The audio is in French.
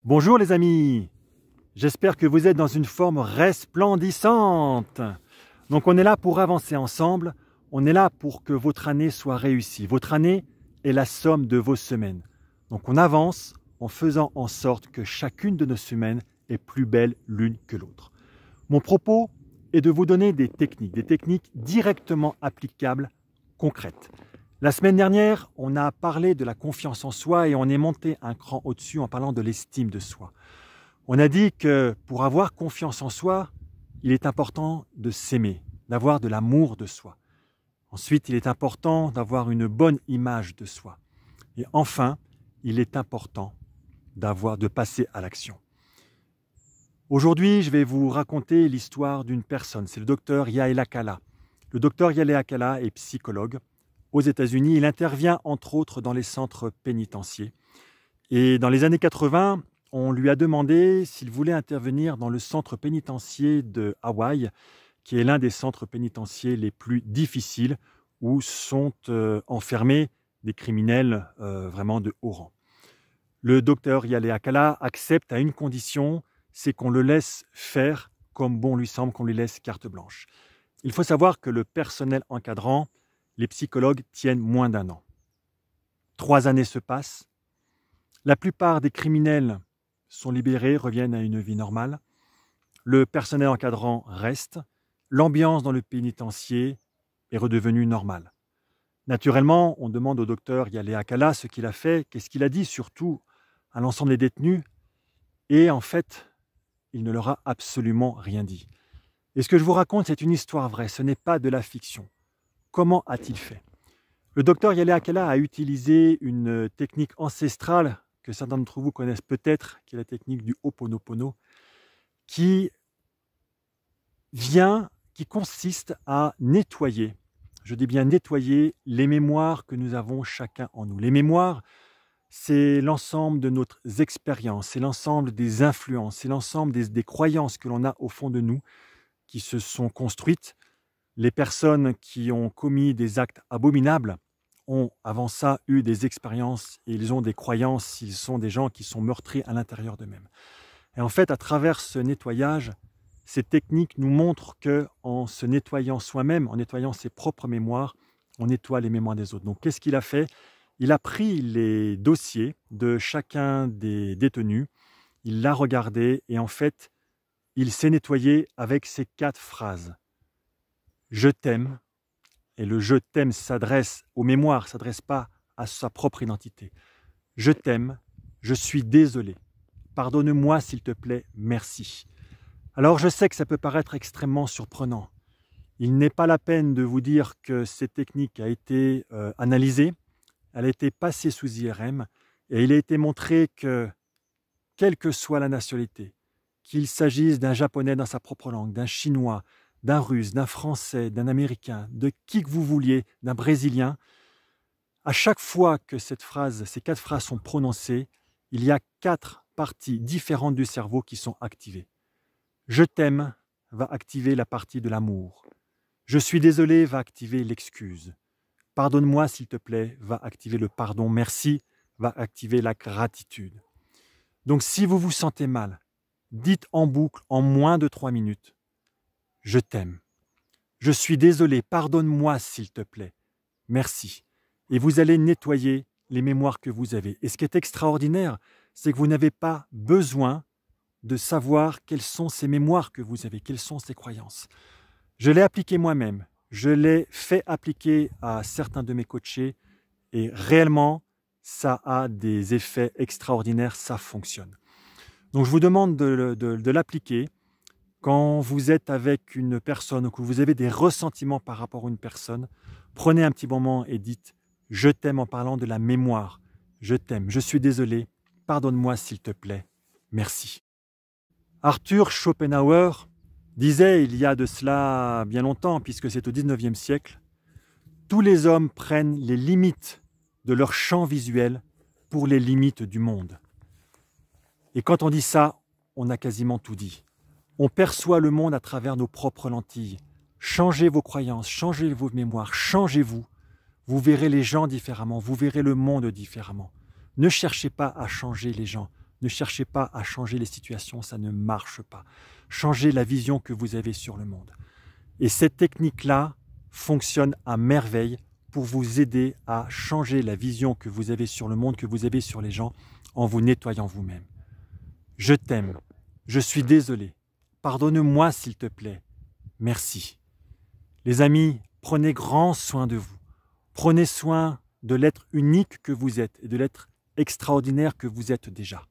Bonjour les amis, j'espère que vous êtes dans une forme resplendissante. Donc on est là pour avancer ensemble, on est là pour que votre année soit réussie. Votre année est la somme de vos semaines. Donc on avance en faisant en sorte que chacune de nos semaines est plus belle l'une que l'autre. Mon propos est de vous donner des techniques directement applicables, concrètes. La semaine dernière, on a parlé de la confiance en soi et on est monté un cran au-dessus en parlant de l'estime de soi. On a dit que pour avoir confiance en soi, il est important de s'aimer, d'avoir de l'amour de soi. Ensuite, il est important d'avoir une bonne image de soi. Et enfin, il est important de passer à l'action. Aujourd'hui, je vais vous raconter l'histoire d'une personne. C'est le docteur Yael Akala. Le docteur Yael Akala est psychologue. Aux États-Unis, il intervient entre autres dans les centres pénitentiaires. Et dans les années 80, on lui a demandé s'il voulait intervenir dans le centre pénitentiaire de Hawaï, qui est l'un des centres pénitentiaires les plus difficiles, où sont enfermés des criminels vraiment de haut rang. Le docteur Yael Akala accepte à une condition, c'est qu'on le laisse faire comme bon lui semble, qu'on lui laisse carte blanche. Il faut savoir que le personnel encadrant, les psychologues tiennent moins d'1 an. 3 années se passent. La plupart des criminels sont libérés, reviennent à une vie normale. Le personnel encadrant reste. L'ambiance dans le pénitencier est redevenue normale. Naturellement, on demande au docteur Yael Akala ce qu'il a fait, qu'est-ce qu'il a dit surtout à l'ensemble des détenus. Et en fait, il ne leur a absolument rien dit. Et ce que je vous raconte, c'est une histoire vraie, ce n'est pas de la fiction. Comment a-t-il fait? Le docteur Yael Akala a utilisé une technique ancestrale que certains d'entre vous connaissent peut-être, qui est la technique du Ho'oponopono, qui consiste à nettoyer, je dis bien nettoyer, les mémoires que nous avons chacun en nous. Les mémoires, c'est l'ensemble de notre expérience, c'est l'ensemble des influences, c'est l'ensemble des croyances que l'on a au fond de nous qui se sont construites. Les personnes qui ont commis des actes abominables ont avant ça eu des expériences et ils ont des croyances, ils sont des gens qui sont meurtris à l'intérieur d'eux-mêmes. Et en fait, à travers ce nettoyage, ces techniques nous montrent qu'en se nettoyant soi-même, en nettoyant ses propres mémoires, on nettoie les mémoires des autres. Donc qu'est-ce qu'il a fait? Il a pris les dossiers de chacun des détenus, il l'a regardé et en fait, il s'est nettoyé avec ces 4 phrases. Je t'aime, et le je t'aime s'adresse aux mémoires, s'adresse pas à sa propre identité. Je t'aime, je suis désolé, pardonne-moi s'il te plaît, merci. Alors je sais que ça peut paraître extrêmement surprenant. Il n'est pas la peine de vous dire que cette technique a été analysée, elle a été passée sous IRM, et il a été montré que, quelle que soit la nationalité, qu'il s'agisse d'un japonais dans sa propre langue, d'un chinois, d'un russe, d'un français, d'un américain, de qui que vous vouliez, d'un brésilien, à chaque fois que ces 4 phrases sont prononcées, il y a 4 parties différentes du cerveau qui sont activées. Je t'aime va activer la partie de l'amour. Je suis désolé va activer l'excuse. Pardonne-moi s'il te plaît va activer le pardon. Merci va activer la gratitude. Donc si vous vous sentez mal, dites en boucle en moins de 3 minutes. Je t'aime. Je suis désolé, pardonne-moi s'il te plaît. Merci. Et vous allez nettoyer les mémoires que vous avez. Et ce qui est extraordinaire, c'est que vous n'avez pas besoin de savoir quelles sont ces mémoires que vous avez, quelles sont ces croyances. Je l'ai appliqué moi-même. Je l'ai fait appliquer à certains de mes coachés et réellement, ça a des effets extraordinaires, ça fonctionne. Donc je vous demande de l'appliquer. Quand vous êtes avec une personne ou que vous avez des ressentiments par rapport à une personne, prenez un petit moment et dites « Je t'aime » en parlant de la mémoire. « Je t'aime, je suis désolé, pardonne-moi s'il te plaît, merci ». Arthur Schopenhauer disait il y a de cela bien longtemps, puisque c'est au 19e siècle, « Tous les hommes prennent les limites de leur champ visuel pour les limites du monde ». Et quand on dit ça, on a quasiment tout dit. On perçoit le monde à travers nos propres lentilles. Changez vos croyances, changez vos mémoires, changez-vous. Vous verrez les gens différemment, vous verrez le monde différemment. Ne cherchez pas à changer les gens, Ne cherchez pas à changer les situations, ça ne marche pas. Changez la vision que vous avez sur le monde. Et cette technique-là fonctionne à merveille pour vous aider à changer la vision que vous avez sur le monde, que vous avez sur les gens, en vous nettoyant vous-même. Je t'aime. Je suis désolé. Pardonne-moi s'il te plaît. Merci. Les amis, prenez grand soin de vous. Prenez soin de l'être unique que vous êtes et de l'être extraordinaire que vous êtes déjà.